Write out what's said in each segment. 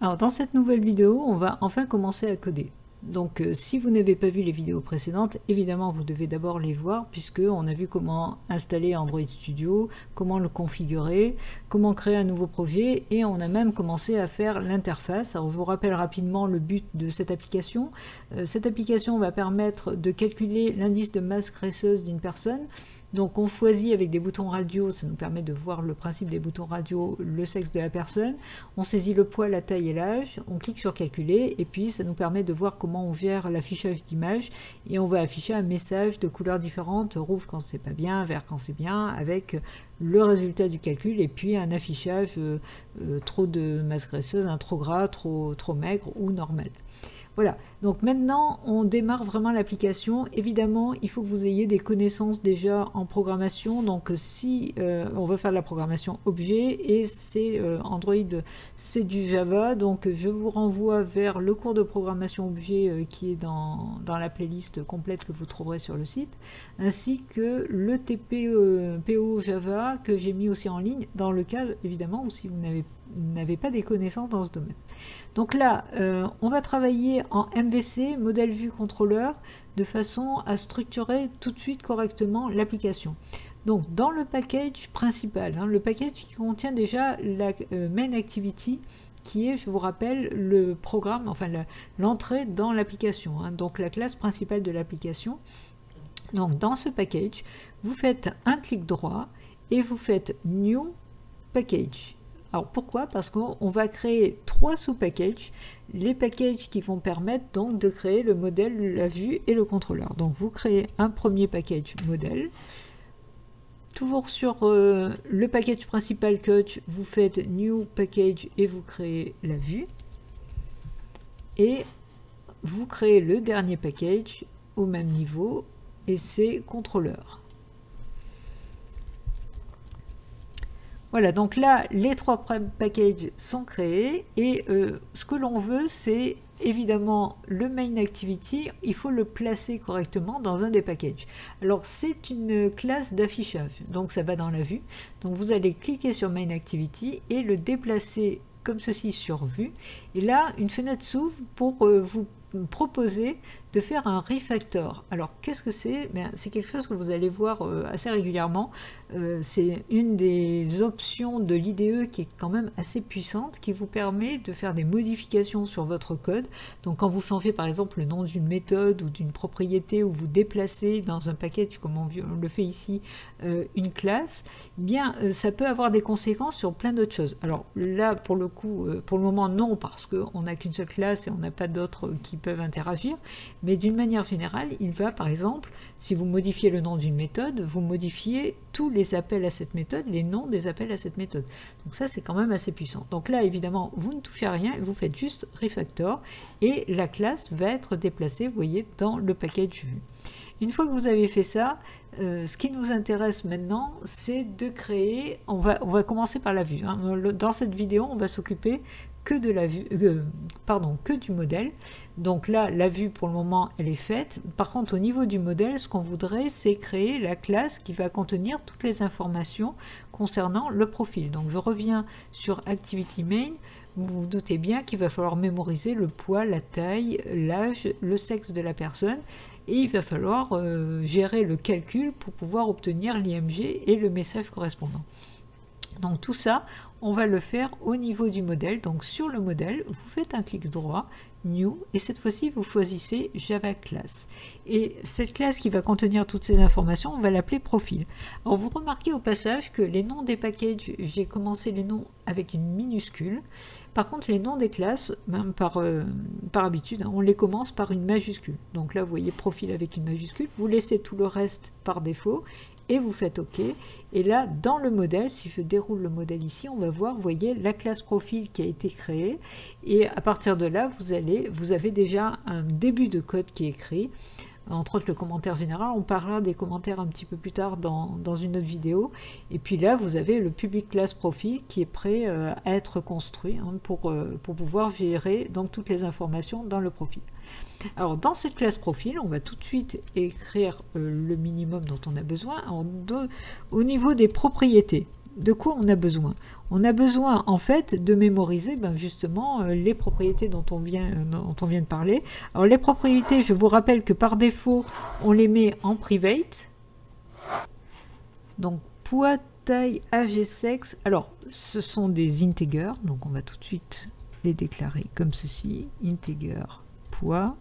Alors dans cette nouvelle vidéo, on va enfin commencer à coder. Donc si vous n'avez pas vu les vidéos précédentes, évidemment vous devez d'abord les voir puisque on a vu comment installer Android Studio, comment le configurer, comment créer un nouveau projet et on a même commencé à faire l'interface. Alors je vous rappelle rapidement le but de cette application. Cette application va permettre de calculer l'indice de masse graisseuse d'une personne. Donc on choisit avec des boutons radio, ça nous permet de voir le principe des boutons radio, le sexe de la personne. On saisit le poids, la taille et l'âge, on clique sur calculer et puis ça nous permet de voir comment on gère l'affichage d'images et on va afficher un message de couleurs différentes, rouge quand c'est pas bien, vert quand c'est bien, avec le résultat du calcul et puis un affichage trop de masse graisseuse, trop gras, trop maigre ou normal. Voilà, donc maintenant on démarre vraiment l'application. Évidemment, il faut que vous ayez des connaissances déjà en programmation. Donc si on veut faire de la programmation objet et c'est Android, c'est du Java. Donc je vous renvoie vers le cours de programmation objet qui est dans la playlist complète que vous trouverez sur le site, ainsi que le TPO Java que j'ai mis aussi en ligne dans le cas évidemment où si vous n'avez pas des connaissances dans ce domaine. Donc là, on va travailler en MVC, modèle vue contrôleur, de façon à structurer tout de suite correctement l'application. Donc dans le package principal, le package qui contient déjà la main activity, qui est, je vous rappelle, le programme, enfin l'entrée dans l'application, donc la classe principale de l'application. Donc dans ce package, vous faites un clic droit et vous faites New Package. Alors pourquoi? Parce qu'on va créer 3 sous-packages, les packages qui vont permettre donc de créer le modèle, la vue et le contrôleur. Donc vous créez un premier package modèle, toujours sur le package principal coach, vous faites New Package et vous créez la vue, et vous créez le dernier package au même niveau et c'est contrôleur. Voilà, donc là, les 3 packages sont créés et ce que l'on veut, c'est évidemment le main activity, il faut le placer correctement dans un des packages. Alors, c'est une classe d'affichage, donc ça va dans la vue. Donc, vous allez cliquer sur main activity et le déplacer comme ceci sur vue. Et là, une fenêtre s'ouvre pour vous proposer de faire un refactor. Alors qu'est-ce que c'est? C'est quelque chose que vous allez voir assez régulièrement. C'est une des options de l'IDE qui est quand même assez puissante, qui vous permet de faire des modifications sur votre code. Donc quand vous changez par exemple le nom d'une méthode ou d'une propriété, ou vous déplacez dans un package comme on le fait ici une classe, eh bien ça peut avoir des conséquences sur plein d'autres choses. Alors là pour le coup, pour le moment non, parce qu'on n'a qu'une seule classe et on n'a pas d'autres qui peuvent interagir. Mais d'une manière générale, il va par exemple, si vous modifiez le nom d'une méthode, vous modifiez tous les appels à cette méthode, les noms des appels à cette méthode. Donc ça, c'est quand même assez puissant. Donc là, évidemment, vous ne touchez à rien, vous faites juste refactor et la classe va être déplacée, vous voyez, dans le package vue. Une fois que vous avez fait ça, ce qui nous intéresse maintenant, c'est de créer, on va commencer par la vue. Dans cette vidéo, on va s'occuper que de la vue, que du modèle. Donc là, la vue pour le moment, elle est faite. Par contre, au niveau du modèle, ce qu'on voudrait, c'est créer la classe qui va contenir toutes les informations concernant le profil. Donc je reviens sur Activity Main. Vous vous doutez bien qu'il va falloir mémoriser le poids, la taille, l'âge, le sexe de la personne. Et il va falloir gérer le calcul pour pouvoir obtenir l'IMG et le message correspondant. Donc tout ça, on va le faire au niveau du modèle. Donc sur le modèle, vous faites un clic droit, New, et cette fois-ci, vous choisissez Java Class. Et cette classe qui va contenir toutes ces informations, on va l'appeler Profil. Alors vous remarquez au passage que les noms des packages, j'ai commencé les noms avec une minuscule. Par contre, les noms des classes, même par habitude, on les commence par une majuscule. Donc là, vous voyez Profil avec une majuscule. Vous laissez tout le reste par défaut. Et vous faites OK. Et là, dans le modèle, si je déroule le modèle ici, on va voir, vous voyez, la classe profil qui a été créée. Et à partir de là, vous avez déjà un début de code qui est écrit. Entre autres, le commentaire général. On parlera des commentaires un petit peu plus tard dans une autre vidéo. Et puis là, vous avez le public class profil qui est prêt à être construit pour pouvoir gérer donc toutes les informations dans le profil. Alors dans cette classe profil, on va tout de suite écrire le minimum dont on a besoin. Au niveau des propriétés, de quoi on a besoin? On a besoin en fait de mémoriser justement les propriétés dont on vient de parler. Alors les propriétés, je vous rappelle que par défaut, on les met en private. Donc poids, taille, âge et sexe. Alors ce sont des integers, donc on va tout de suite les déclarer comme ceci. Integer, poids.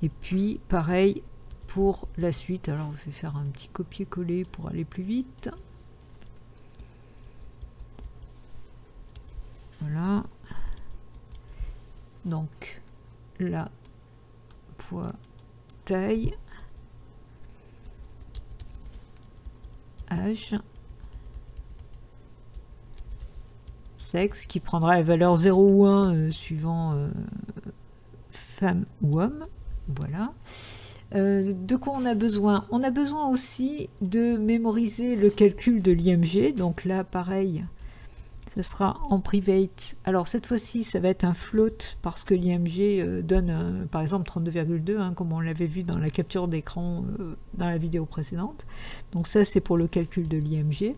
Et puis pareil pour la suite. Alors je vais faire un petit copier-coller pour aller plus vite. Voilà. Donc là, poids, taille, âge, sexe, qui prendra la valeur 0 ou 1 suivant femme ou homme. Voilà. De quoi on a besoin? On a besoin aussi de mémoriser le calcul de l'IMG. Donc là, pareil, ce sera en private. Alors cette fois-ci, ça va être un float parce que l'IMG donne par exemple 32,2, comme on l'avait vu dans la capture d'écran dans la vidéo précédente. Donc ça, c'est pour le calcul de l'IMG.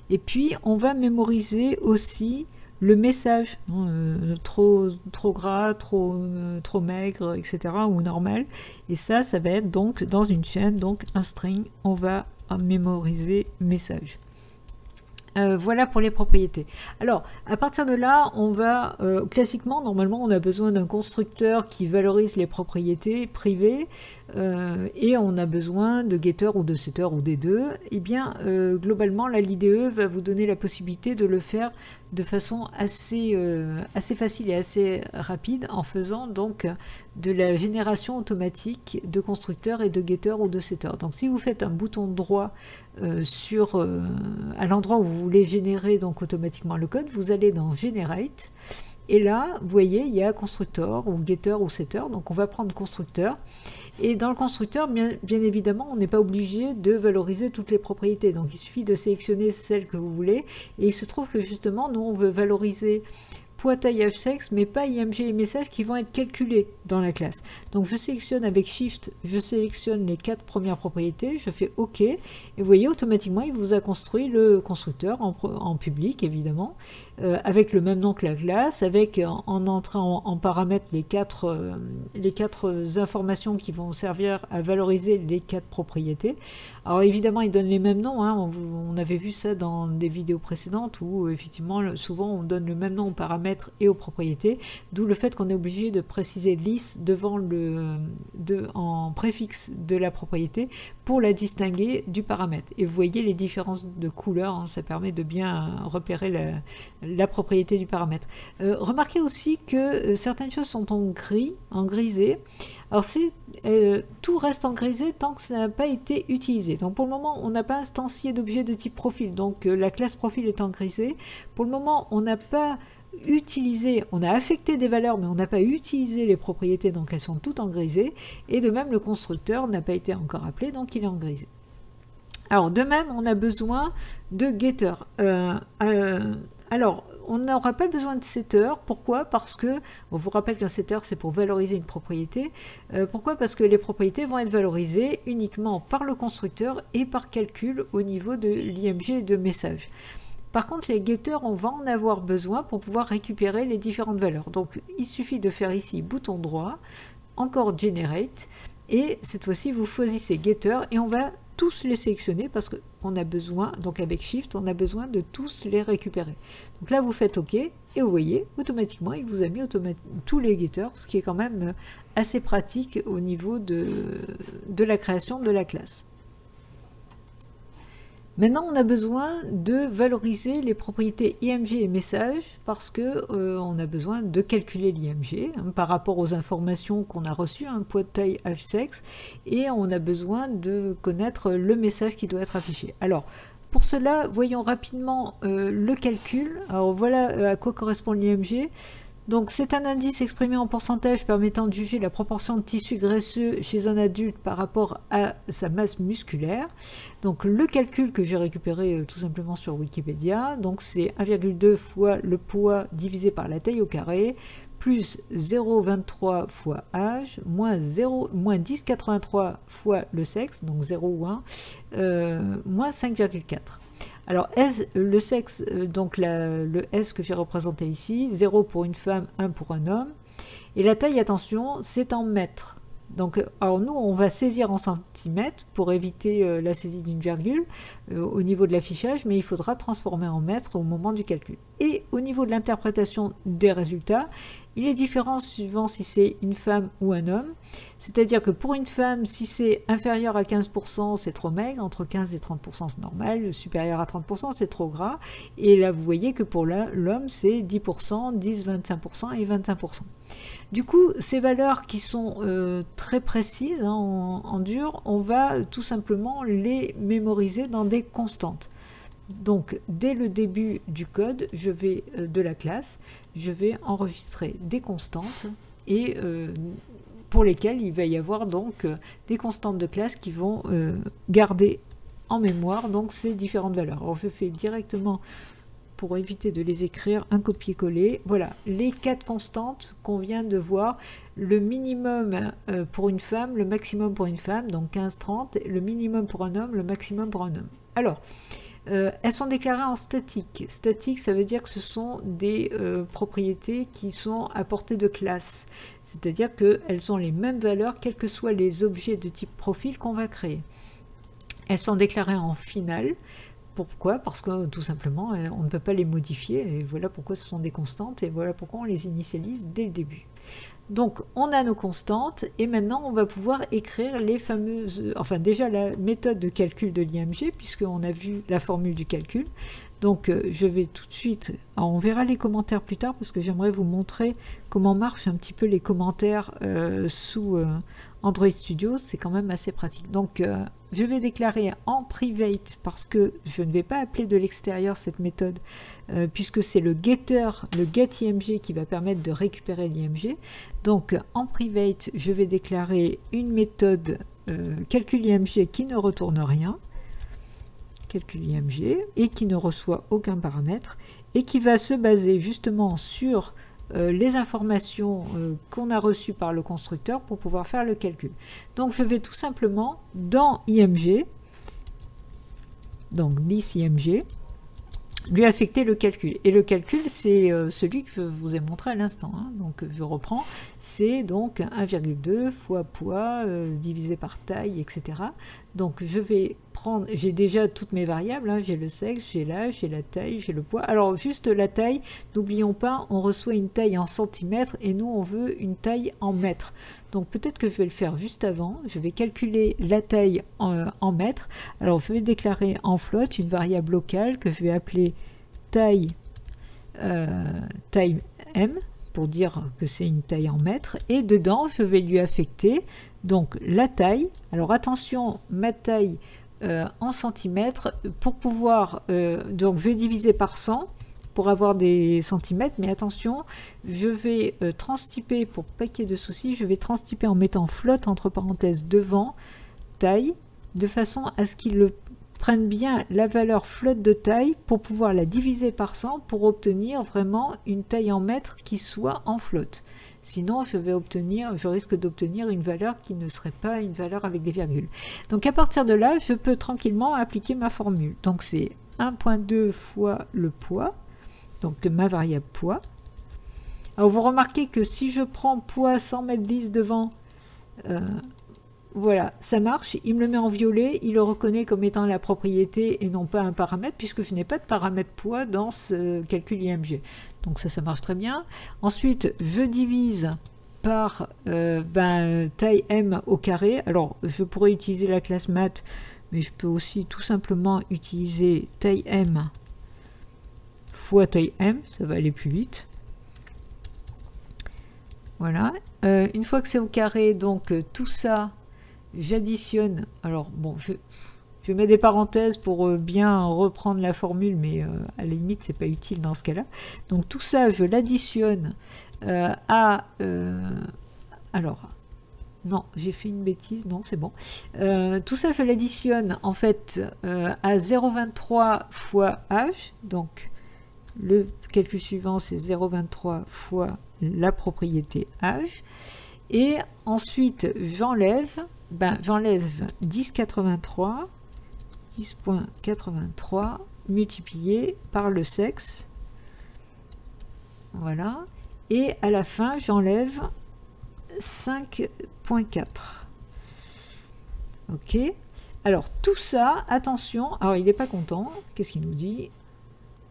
Et puis, on va mémoriser aussi le message, trop gras, trop maigre, etc. ou normal. Et ça va être donc dans une chaîne, donc un string, on va mémoriser message. Voilà pour les propriétés. Alors, à partir de là, on va, classiquement, normalement, on a besoin d'un constructeur qui valorise les propriétés privées, et on a besoin de getter ou de setter ou des deux. Et bien, globalement, la l'IDE va vous donner la possibilité de le faire de façon assez facile et assez rapide en faisant donc de la génération automatique de constructeurs et de getter ou de setter. Donc si vous faites un bouton droit à l'endroit où vous voulez générer donc automatiquement le code, vous allez dans Generate et là vous voyez il y a constructeur ou getter ou setter, donc on va prendre constructeur. Et dans le constructeur, bien évidemment, on n'est pas obligé de valoriser toutes les propriétés. Donc il suffit de sélectionner celles que vous voulez. Et il se trouve que justement, nous, on veut valoriser poids, taille, âge, sexe, mais pas IMG et messages qui vont être calculés dans la classe. Donc je sélectionne avec Shift, je sélectionne les 4 premières propriétés, je fais OK. Et vous voyez, automatiquement, il vous a construit le constructeur en public, évidemment, avec le même nom que la classe, avec en entrant en paramètre les quatre informations qui vont servir à valoriser les 4 propriétés. Alors évidemment, il donne les mêmes noms, on avait vu ça dans des vidéos précédentes où effectivement, souvent on donne le même nom aux paramètres et aux propriétés, d'où le fait qu'on est obligé de préciser list devant en préfixe de la propriété pour la distinguer du paramètre. Et vous voyez les différences de couleurs, ça permet de bien repérer la propriété du paramètre. Remarquez aussi que certaines choses sont en grisé. Alors tout reste en grisé tant que ça n'a pas été utilisé. Donc pour le moment, on n'a pas instancié d'objet de type profil. Donc la classe profil est en grisé. Pour le moment, on n'a pas utilisé, on a affecté des valeurs, mais on n'a pas utilisé les propriétés, donc elles sont toutes en grisé. Et de même, le constructeur n'a pas été encore appelé, donc il est en grisé. Alors de même, on a besoin de getter. Alors, on n'aura pas besoin de setter. Pourquoi? Parce que, on vous rappelle qu'un setter, c'est pour valoriser une propriété. Pourquoi? Parce que les propriétés vont être valorisées uniquement par le constructeur et par calcul au niveau de l'IMG et de message. Par contre, les getters, on va en avoir besoin pour pouvoir récupérer les différentes valeurs. Donc, il suffit de faire ici bouton droit, encore Generate, et cette fois-ci, vous choisissez getter et on va tous les sélectionner parce qu'on a besoin, donc avec Shift, on a besoin de tous les récupérer. Donc là, vous faites OK et vous voyez, automatiquement, il vous a mis tous les getters, ce qui est quand même assez pratique au niveau de la création de la classe. Maintenant, on a besoin de valoriser les propriétés IMG et message parce que on a besoin de calculer l'IMG par rapport aux informations qu'on a reçues, poids, taille, âge, sexe, et on a besoin de connaître le message qui doit être affiché. Alors, pour cela, voyons rapidement le calcul. Alors voilà à quoi correspond l'IMG. Donc c'est un indice exprimé en pourcentage permettant de juger la proportion de tissu graisseux chez un adulte par rapport à sa masse musculaire. Donc le calcul que j'ai récupéré tout simplement sur Wikipédia, donc c'est 1,2 fois le poids divisé par la taille au carré, plus 0,23 fois âge, moins 10,83 fois le sexe, donc 0 ou 1, moins 5,4. Alors S, le sexe, donc le S que j'ai représenté ici, 0 pour une femme, 1 pour un homme. Et la taille, attention, c'est en mètres. Donc, alors nous, on va saisir en centimètres pour éviter la saisie d'une virgule au niveau de l'affichage, mais il faudra transformer en mètres au moment du calcul. Et au niveau de l'interprétation des résultats, il est différent suivant si c'est une femme ou un homme. C'est-à-dire que pour une femme, si c'est inférieur à 15%, c'est trop maigre, entre 15 et 30% c'est normal, supérieur à 30% c'est trop gras. Et là, vous voyez que pour l'homme, c'est 10%, 10, 25% et 25%. Du coup, ces valeurs qui sont très précises hein, en dur, on va tout simplement les mémoriser dans des constantes. Donc, dès le début du code, de la classe, je vais enregistrer des constantes et pour lesquelles il va y avoir donc des constantes de classe qui vont garder en mémoire donc ces différentes valeurs. Alors, je fais directement, pour éviter de les écrire, un copier-coller. Voilà, les 4 constantes qu'on vient de voir, le minimum pour une femme, le maximum pour une femme, donc 15-30, le minimum pour un homme, le maximum pour un homme. Alors, elles sont déclarées en statique. Statique, ça veut dire que ce sont des propriétés qui sont à portée de classe. C'est-à-dire qu'elles ont les mêmes valeurs, quels que soient les objets de type profil qu'on va créer. Elles sont déclarées en finale. Pourquoi? Parce que tout simplement, on ne peut pas les modifier, et voilà pourquoi ce sont des constantes, et voilà pourquoi on les initialise dès le début. Donc, on a nos constantes, et maintenant, on va pouvoir écrire les fameuses... Enfin, déjà, la méthode de calcul de l'IMG, puisqu'on a vu la formule du calcul. Donc, je vais tout de suite... Alors, on verra les commentaires plus tard, parce que j'aimerais vous montrer comment marchent un petit peu les commentaires sous Android Studio. C'est quand même assez pratique. Donc, je vais déclarer en private, parce que je ne vais pas appeler de l'extérieur cette méthode, puisque c'est le getter, le getIMG qui va permettre de récupérer l'IMG. Donc en private, je vais déclarer une méthode calcul IMG qui ne retourne rien, calcul IMG, et qui ne reçoit aucun paramètre, et qui va se baser justement sur les informations qu'on a reçues par le constructeur pour pouvoir faire le calcul. Donc je vais tout simplement dans IMG, donc list IMG, lui affecter le calcul. Et le calcul, c'est celui que je vous ai montré à l'instant. Hein. Donc je reprends, c'est donc 1,2 fois poids divisé par taille, etc. Donc je vais prendre, j'ai déjà toutes mes variables, hein. J'ai le sexe, j'ai l'âge, j'ai la taille, j'ai le poids. Alors juste la taille, n'oublions pas, on reçoit une taille en centimètres et nous on veut une taille en mètres. Donc peut-être que je vais le faire juste avant, je vais calculer la taille en mètres. Alors je vais déclarer en float une variable locale que je vais appeler taille, taille M, pour dire que c'est une taille en mètres, et dedans je vais lui affecter donc la taille. Alors attention, ma taille en centimètres, pour pouvoir, donc je vais diviser par 100 pour avoir des centimètres, mais attention, je vais transtyper, pour pas qu'il y ait de soucis, je vais transtyper en mettant float entre parenthèses devant taille, de façon à ce qu'il prenne bien la valeur float de taille pour pouvoir la diviser par 100 pour obtenir vraiment une taille en mètres qui soit en float. Sinon, je risque d'obtenir une valeur qui ne serait pas une valeur avec des virgules. Donc à partir de là, je peux tranquillement appliquer ma formule. Donc c'est 1,2 fois le poids, donc ma variable poids. Alors vous remarquez que si je prends poids sans mettre 10 devant, voilà, ça marche, il me le met en violet, il le reconnaît comme étant la propriété et non pas un paramètre, puisque je n'ai pas de paramètre poids dans ce calcul IMG. Donc ça marche très bien. Ensuite, je divise par taille M au carré. Alors, je pourrais utiliser la classe math, mais je peux aussi tout simplement utiliser taille M fois taille M, ça va aller plus vite. Voilà. Une fois que c'est au carré, donc tout ça, j'additionne. Alors bon, je mets des parenthèses pour bien reprendre la formule, mais à la limite c'est pas utile dans ce cas-là. Donc tout ça, je l'additionne alors non, j'ai fait une bêtise, non c'est bon. Tout ça, je l'additionne en fait à 0,23 fois h. Donc le calcul suivant, c'est 0,23 fois la propriété h. Et ensuite, j'enlève 10,83, 10,83 multiplié par le sexe. Voilà. Et à la fin, j'enlève 5.4. Ok. Alors, tout ça, attention. Alors, il n'est pas content. Qu'est-ce qu'il nous dit?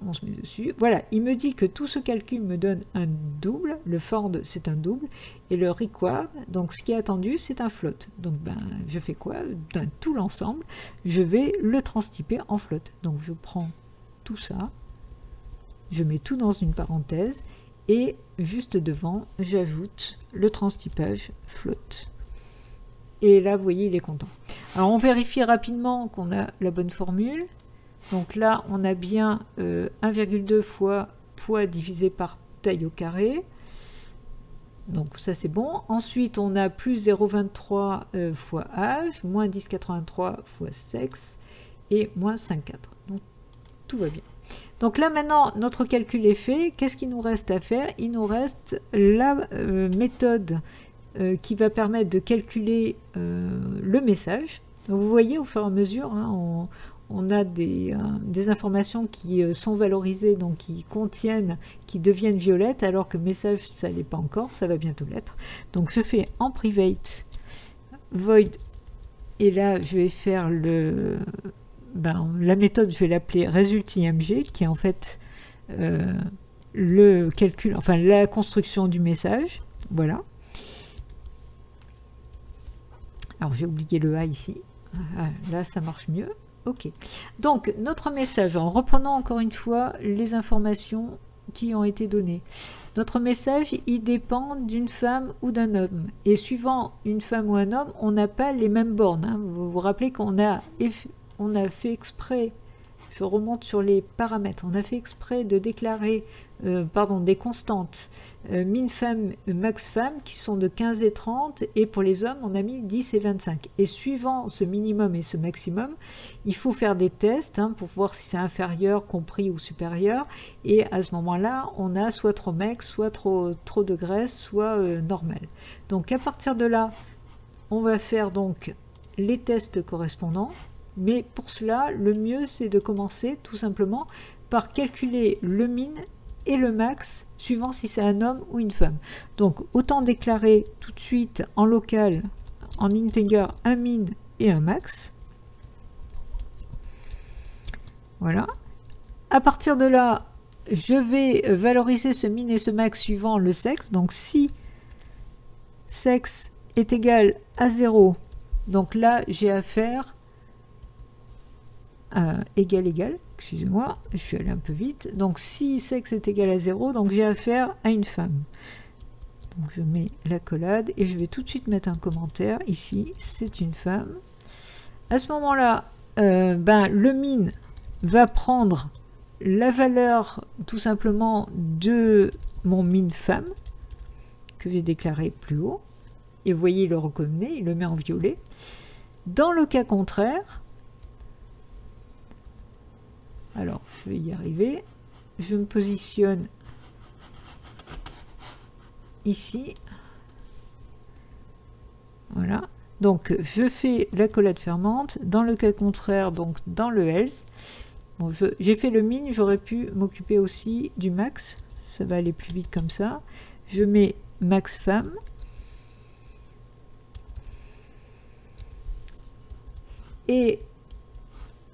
On se met dessus. Voilà, il me dit que tout ce calcul me donne un double. Le for, c'est un double. Et le required, donc ce qui est attendu, c'est un float. Donc, ben, je fais quoi? Dans tout l'ensemble, je vais le transtyper en float. Donc, je prends tout ça. Je mets tout dans une parenthèse. Et juste devant, j'ajoute le transtypage float. Et là, vous voyez, il est content. Alors, on vérifie rapidement qu'on a la bonne formule. Donc là, on a bien 1,2 fois poids divisé par taille au carré. Donc ça, c'est bon. Ensuite, on a plus 0,23 fois âge, moins 10,83 fois sexe et moins 5,4. Donc tout va bien. Donc là, maintenant, notre calcul est fait. Qu'est-ce qu'il nous reste à faire? Il nous reste la méthode qui va permettre de calculer le message. Donc, vous voyez, au fur et à mesure, hein, on a des informations qui sont valorisées, donc qui contiennent, qui deviennent violettes, alors que message, ça ne l'est pas encore, ça va bientôt l'être. Donc je fais en private void, et là je vais faire la méthode, je vais l'appeler result.img, qui est en fait le calcul, enfin la construction du message. Voilà. Alors j'ai oublié le A ici. Là ça marche mieux. Ok, donc notre message, en reprenant encore une fois les informations qui ont été données. Notre message, il dépend d'une femme ou d'un homme. Et suivant une femme ou un homme, on n'a pas les mêmes bornes. Hein. Vous vous rappelez qu'on a fait exprès, je remonte sur les paramètres, on a fait exprès de déclarer des constantes min femme, max femme, qui sont de 15 et 30, et pour les hommes, on a mis 10 et 25. Et suivant ce minimum et ce maximum, il faut faire des tests hein, pour voir si c'est inférieur, compris ou supérieur, et à ce moment-là, on a soit trop maigre, soit trop de graisse, soit normal. Donc à partir de là, on va faire donc les tests correspondants, mais pour cela, le mieux, c'est de commencer tout simplement par calculer le min et le max, suivant si c'est un homme ou une femme. Donc, autant déclarer tout de suite en local, en integer, un min et un max. Voilà. À partir de là, je vais valoriser ce min et ce max suivant le sexe. Donc, si sexe est égal à 0, donc là, j'ai affaire égal, excusez-moi, je suis allé un peu vite. Donc si sexe est égal à 0, donc j'ai affaire à une femme. Donc je mets l'accolade et je vais tout de suite mettre un commentaire ici, c'est une femme. À ce moment-là, le min va prendre la valeur tout simplement de mon min femme que j'ai déclaré plus haut. Et vous voyez, il le reconnaît, il le met en violet. Dans le cas contraire, alors, je vais y arriver. Je me positionne ici. Voilà. Donc, je fais l'accolade fermante. Dans le cas contraire, donc dans le else, bon, j'ai fait le min, j'aurais pu m'occuper aussi du max. Ça va aller plus vite comme ça. Je mets max femme. Et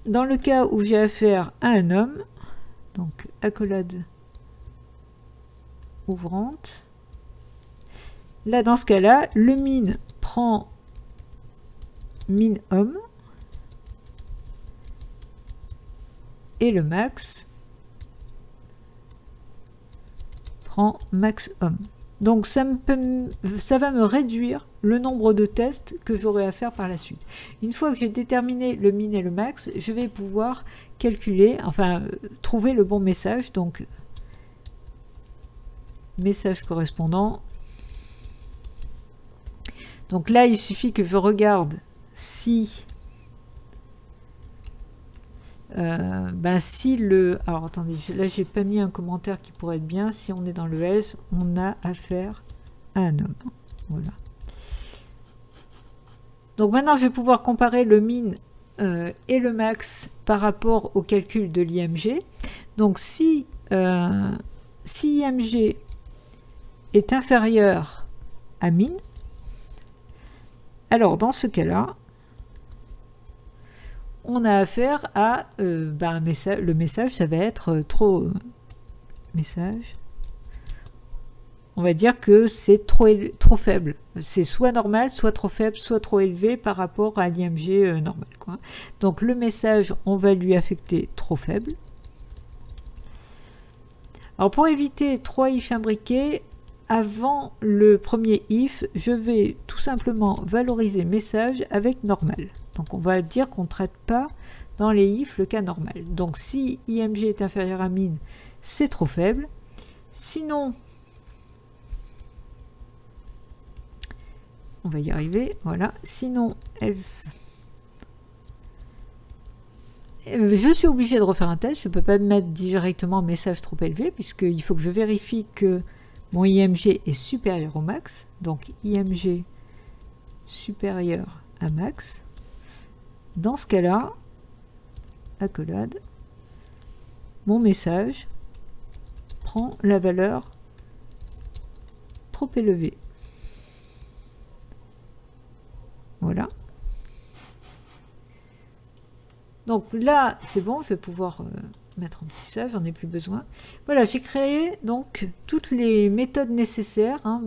dans le cas où j'ai affaire à un homme, donc accolade ouvrante, là dans ce cas-là, le min prend min homme et le max prend max homme. Donc ça va me réduire le nombre de tests que j'aurai à faire par la suite. Une fois que j'ai déterminé le min et le max, je vais pouvoir calculer, enfin trouver le bon message. Donc message correspondant. Donc là, il suffit que je regarde si alors attendez, là j'ai pas mis un commentaire qui pourrait être bien. Si on est dans le else, on a affaire à un homme. Voilà. Donc maintenant je vais pouvoir comparer le min et le max par rapport au calcul de l'IMG. Donc si IMG est inférieur à min, alors dans ce cas-là, on a affaire à un message. Le message, ça va être trop message. On va dire que c'est trop faible. C'est soit normal, soit trop faible, soit trop élevé par rapport à l'IMG normal, quoi. Donc le message, on va lui affecter trop faible. Alors pour éviter 3 if imbriqués, avant le premier if, je vais tout simplement valoriser message avec normal. Donc on va dire qu'on ne traite pas dans les if le cas normal. Donc si IMG est inférieur à min, c'est trop faible. Sinon, on va y arriver, voilà. Sinon, else. Je suis obligé de refaire un test, je ne peux pas mettre directement message trop élevé, puisqu'il faut que je vérifie que mon IMG est supérieur au max. Donc IMG supérieur à max. Dans ce cas-là, accolade, mon message prend la valeur trop élevée. Voilà. Donc là, c'est bon, je vais pouvoir mettre un petit ça, j'en ai plus besoin. Voilà, j'ai créé donc toutes les méthodes nécessaires. Hein.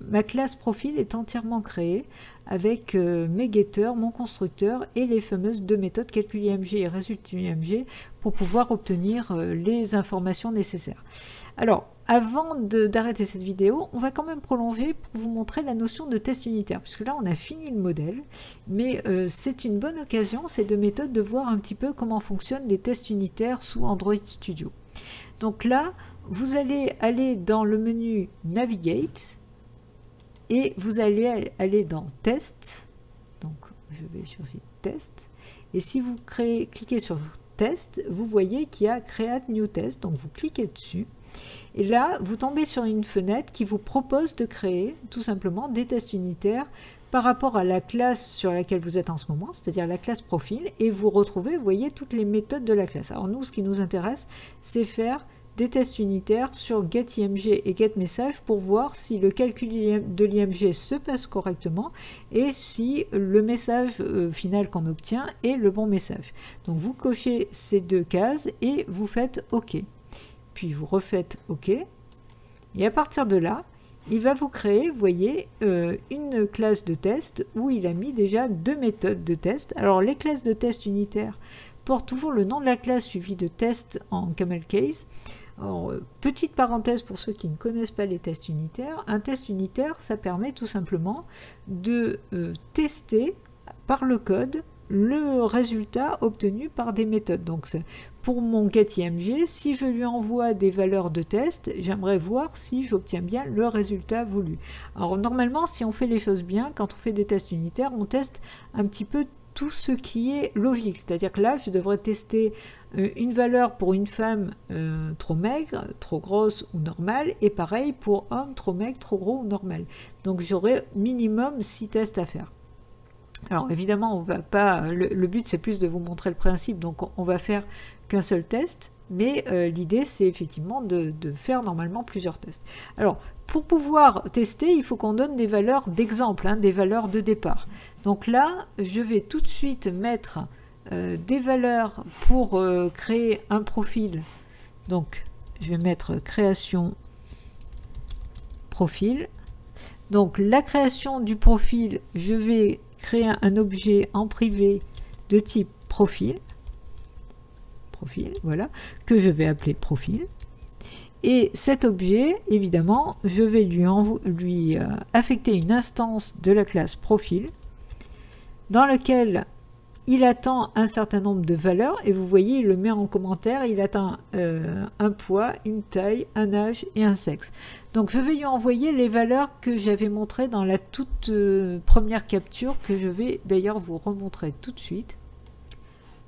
Ma classe profil est entièrement créée avec mes getters, mon constructeur et les fameuses deux méthodes calcul IMG et résultat IMG pour pouvoir obtenir les informations nécessaires. Alors, avant d'arrêter cette vidéo, on va quand même prolonger pour vous montrer la notion de test unitaire, puisque là on a fini le modèle, mais c'est une bonne occasion, ces deux méthodes, de voir un petit peu comment fonctionnent les tests unitaires sous Android Studio. Donc là, vous allez aller dans le menu Navigate, et vous allez aller dans Test, donc je vais chercher Test, et si vous cliquez sur Test, vous voyez qu'il y a Create New Test, donc vous cliquez dessus. Et là, vous tombez sur une fenêtre qui vous propose de créer tout simplement des tests unitaires par rapport à la classe sur laquelle vous êtes en ce moment, c'est-à-dire la classe profil, et vous retrouvez, vous voyez, toutes les méthodes de la classe. Alors nous, ce qui nous intéresse, c'est faire des tests unitaires sur getIMG et getMessage pour voir si le calcul de l'IMG se passe correctement et si le message final qu'on obtient est le bon message. Donc vous cochez ces deux cases et vous faites OK. Puis vous refaites OK, et à partir de là, il va vous créer, vous voyez, une classe de test où il a mis déjà deux méthodes de test. Alors les classes de test unitaires portent toujours le nom de la classe suivi de test en camel case. Alors, petite parenthèse pour ceux qui ne connaissent pas les tests unitaires, un test unitaire, ça permet tout simplement de tester par le code le résultat obtenu par des méthodes. Donc pour mon getIMG, si je lui envoie des valeurs de test, j'aimerais voir si j'obtiens bien le résultat voulu. Alors normalement, si on fait les choses bien, quand on fait des tests unitaires, on teste un petit peu tout ce qui est logique. C'est-à-dire que là, je devrais tester une valeur pour une femme trop maigre, trop grosse ou normale, et pareil pour homme trop maigre, trop gros ou normal. Donc j'aurai minimum 6 tests à faire. Alors évidemment, on va pas. Le but c'est plus de vous montrer le principe, donc on va faire qu'un seul test, mais l'idée c'est effectivement de faire normalement plusieurs tests. Alors pour pouvoir tester, il faut qu'on donne des valeurs d'exemple, hein, des valeurs de départ. Donc là, je vais tout de suite mettre des valeurs pour créer un profil. Donc je vais mettre création profil. Donc la création du profil, je vais créer un objet en privé de type profil, voilà, que je vais appeler profil. Et cet objet, évidemment, je vais lui affecter une instance de la classe profil dans laquelle il attend un certain nombre de valeurs, et vous voyez, il le met en commentaire, il attend un poids, une taille, un âge et un sexe. Donc je vais lui envoyer les valeurs que j'avais montrées dans la toute première capture, que je vais d'ailleurs vous remontrer tout de suite.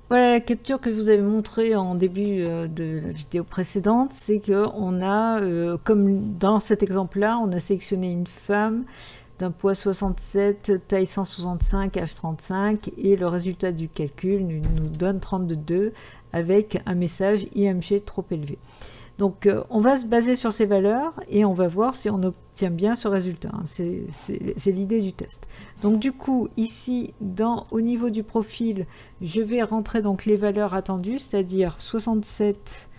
Voilà la capture que je vous avais montrée en début de la vidéo précédente, c'est qu'on a, comme dans cet exemple-là, on a sélectionné une femme d'un poids 67, taille 165, H35, et le résultat du calcul nous donne 32 avec un message IMG trop élevé. Donc on va se baser sur ces valeurs et on va voir si on obtient bien ce résultat. C'est l'idée du test. Donc du coup ici au niveau du profil, je vais rentrer donc les valeurs attendues, c'est-à-dire 67,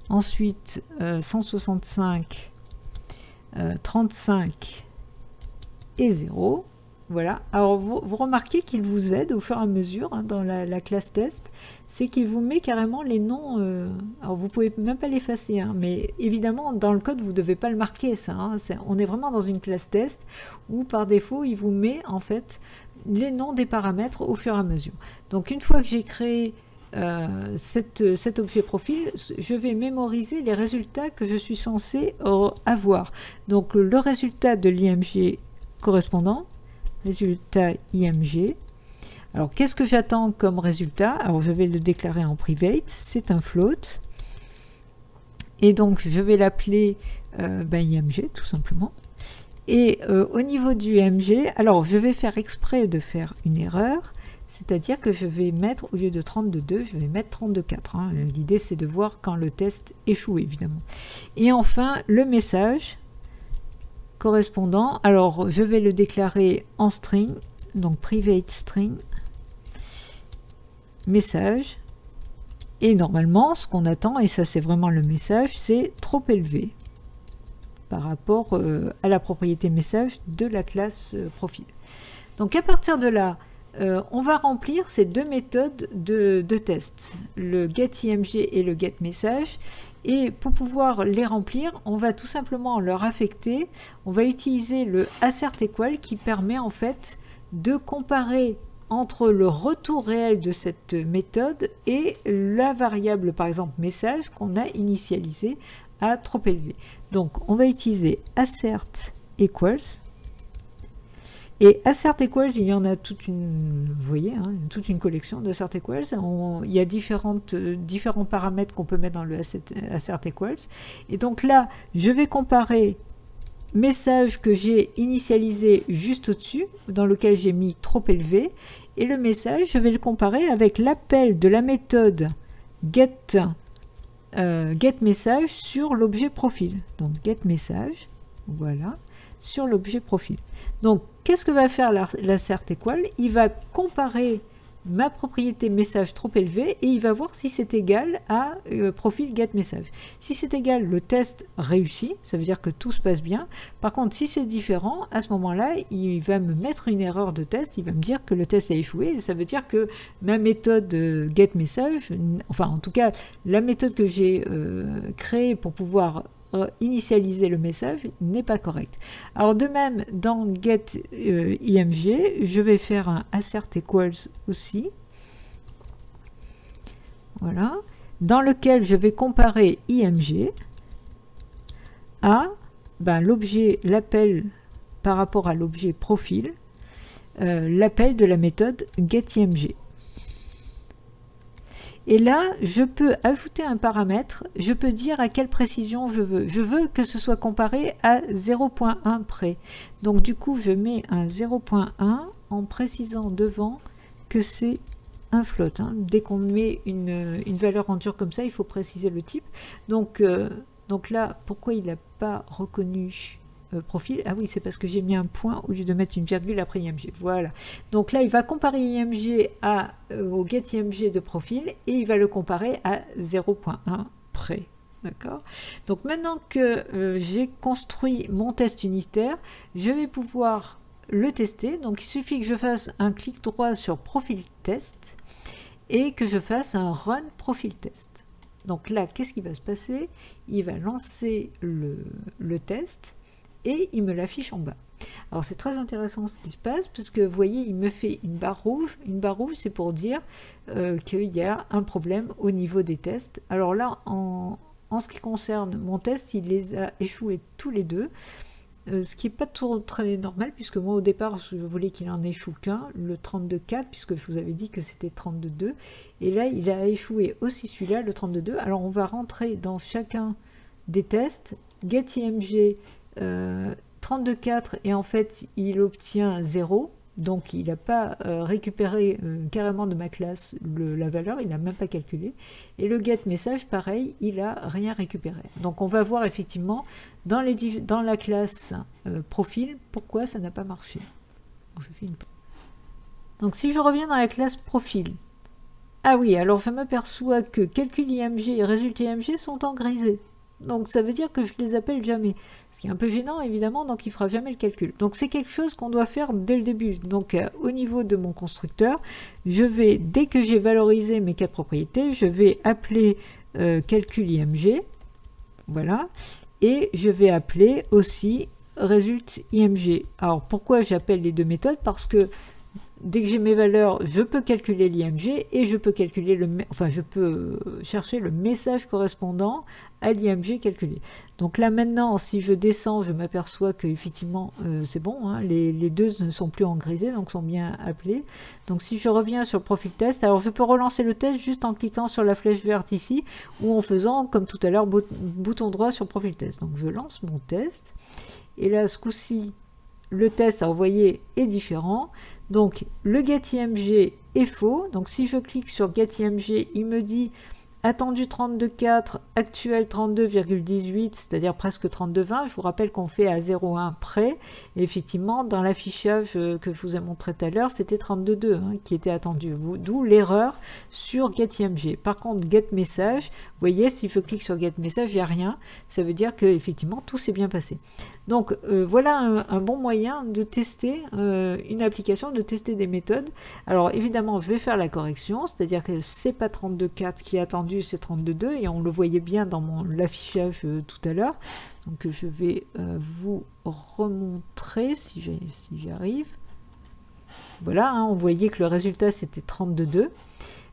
ensuite 165, 35 et 0. Voilà, alors vous remarquez qu'il vous aide au fur et à mesure dans la classe test, c'est qu'il vous met carrément les noms, alors vous pouvez même pas l'effacer, mais évidemment dans le code vous ne devez pas le marquer ça, on est vraiment dans une classe test où par défaut il vous met en fait les noms des paramètres au fur et à mesure. Donc une fois que j'ai créé cet objet profil, je vais mémoriser les résultats que je suis censé avoir. Donc le résultat de l'IMG correspondant, résultat IMG. Alors qu'est-ce que j'attends comme résultat? Alors je vais le déclarer en private, c'est un float et donc je vais l'appeler IMG tout simplement. Et au niveau du IMG, alors je vais faire exprès de faire une erreur, c'est-à-dire que je vais mettre, au lieu de 32,2, je vais mettre 32,4. L'idée c'est de voir quand le test échoue évidemment. Et enfin le message correspondant, alors je vais le déclarer en string, donc private string message, et normalement ce qu'on attend, et ça c'est vraiment le message, c'est trop élevé par rapport à la propriété message de la classe profil. Donc à partir de là, on va remplir ces deux méthodes de test, le getIMG et le getMessage, et pour pouvoir les remplir, on va tout simplement leur affecter, on va utiliser le assertEqual qui permet en fait de comparer entre le retour réel de cette méthode et la variable par exemple message qu'on a initialisée à trop élevé. Donc on va utiliser assertEquals. Et assertEquals, il y en a toute une, vous voyez, toute une collection d'assertEquals. Il y a différents paramètres qu'on peut mettre dans le assertEquals. Et donc là, je vais comparer message que j'ai initialisé juste au-dessus, dans lequel j'ai mis trop élevé, et le message, je vais le comparer avec l'appel de la méthode getMessage sur l'objet profil. Donc getMessage, voilà, sur l'objet profil. Donc qu'est-ce que va faire l'assertEqual? Il va comparer ma propriété message trop élevé et il va voir si c'est égal à profil getMessage. Si c'est égal, le test réussit, ça veut dire que tout se passe bien. Par contre, si c'est différent, à ce moment-là, il va me mettre une erreur de test, il va me dire que le test a échoué, et ça veut dire que ma méthode getMessage, enfin en tout cas la méthode que j'ai créée pour pouvoir initialiser le message n'est pas correct. Alors de même dans getIMG, je vais faire un assertEquals aussi, voilà, dans lequel je vais comparer IMG à l'objet, l'appel par rapport à l'objet profil, l'appel de la méthode getIMG. Et là, je peux ajouter un paramètre, je peux dire à quelle précision je veux. Je veux que ce soit comparé à 0.1 près. Donc du coup, je mets un 0.1 en précisant devant que c'est un float. Dès qu'on met une valeur entière comme ça, il faut préciser le type. Donc là, pourquoi il n'a pas reconnu profil? Ah oui, c'est parce que j'ai mis un point au lieu de mettre une virgule après IMG. Voilà. Donc là, il va comparer IMG au getIMG de profil et il va le comparer à 0.1 près. D'accord? Donc maintenant que j'ai construit mon test unitaire, je vais pouvoir le tester. Donc il suffit que je fasse un clic droit sur profil test et que je fasse un run profil test. Donc là, qu'est-ce qui va se passer? Il va lancer le test et il me l'affiche en bas. Alors c'est très intéressant ce qui se passe, parce que vous voyez, il me fait une barre rouge. Une barre rouge, c'est pour dire qu'il y a un problème au niveau des tests. Alors là, en ce qui concerne mon test, il les a échoués tous les deux, ce qui n'est pas très normal, puisque moi au départ, je voulais qu'il en échoue qu'un, le 32.4, puisque je vous avais dit que c'était 32.2. Et là, il a échoué aussi celui-là, le 32.2. Alors on va rentrer dans chacun des tests, getIMG 32,4 et en fait il obtient 0. Donc il n'a pas récupéré carrément de ma classe la valeur, il n'a même pas calculé. Et le get message, pareil, il n'a rien récupéré. Donc on va voir effectivement dans la classe profil pourquoi ça n'a pas marché. Donc si je reviens dans la classe profil, ah oui, alors je m'aperçois que calcul IMG et résultat IMG sont en grisé. Donc ça veut dire que je les appelle jamais. Ce qui est un peu gênant évidemment, donc il ne fera jamais le calcul. Donc c'est quelque chose qu'on doit faire dès le début. Donc au niveau de mon constructeur, je vais, dès que j'ai valorisé mes 4 propriétés, je vais appeler calcul IMG. Voilà. Et je vais appeler aussi résultat IMG. Alors pourquoi j'appelle les deux méthodes? Parce que dès que j'ai mes valeurs, je peux calculer l'IMG et je peux calculer je peux chercher le message correspondant à l'IMG calculé. Donc là maintenant, si je descends, je m'aperçois que effectivement c'est bon, hein, les deux ne sont plus en grisé, donc sont bien appelés. Donc si je reviens sur le profil test, alors je peux relancer le test juste en cliquant sur la flèche verte ici ou en faisant comme tout à l'heure bouton droit sur profil test. Donc je lance mon test et là ce coup-ci, le test à envoyer est différent. Donc le getIMG est faux. Donc si je clique sur getIMG, il me dit attendu 32,4, actuel 32,18, c'est-à-dire presque 32,20. Je vous rappelle qu'on fait à 0,1 près. Et effectivement, dans l'affichage que je vous ai montré tout à l'heure, c'était 32,2 hein, qui était attendu. D'où l'erreur sur getIMG. Par contre, getMessage, vous voyez, si je clique sur getMessage, il n'y a rien. Ça veut dire que effectivement tout s'est bien passé. Donc voilà un bon moyen de tester une application, de tester des méthodes. Alors évidemment, je vais faire la correction, c'est-à-dire que c'est pas 32,4 qui est attendu, c'est 32,2 et on le voyait bien dans l'affichage tout à l'heure. Donc je vais vous remontrer si j'y arrive. Voilà, hein, on voyait que le résultat c'était 32,2.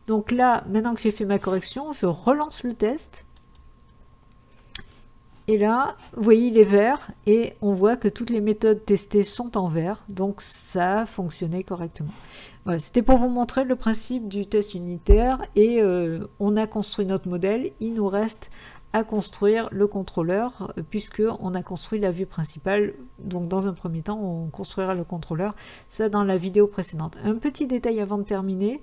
Donc là, maintenant que j'ai fait ma correction, je relance le test. Et là, vous voyez, il est vert et on voit que toutes les méthodes testées sont en vert, donc ça a fonctionné correctement. Voilà, c'était pour vous montrer le principe du test unitaire et on a construit notre modèle, il nous reste à construire le contrôleur puisque on a construit la vue principale. Donc dans un premier temps, on construira le contrôleur, ça dans la vidéo précédente. Un petit détail avant de terminer,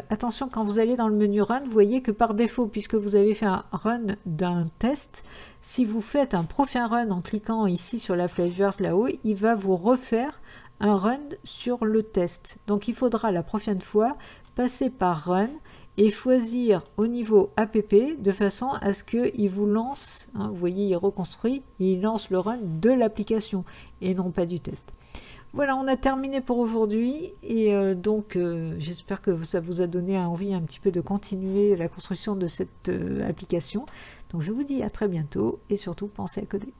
attention quand vous allez dans le menu Run, vous voyez que par défaut, puisque vous avez fait un Run d'un test, si vous faites un prochain Run en cliquant ici sur la flèche verte là-haut, il va vous refaire un Run sur le test. Donc il faudra la prochaine fois passer par Run et choisir au niveau app de façon à ce qu'il vous lance, hein, vous voyez il reconstruit, il lance le run de l'application et non pas du test. Voilà, on a terminé pour aujourd'hui et j'espère que ça vous a donné envie un petit peu de continuer la construction de cette application. Donc je vous dis à très bientôt et surtout pensez à coder.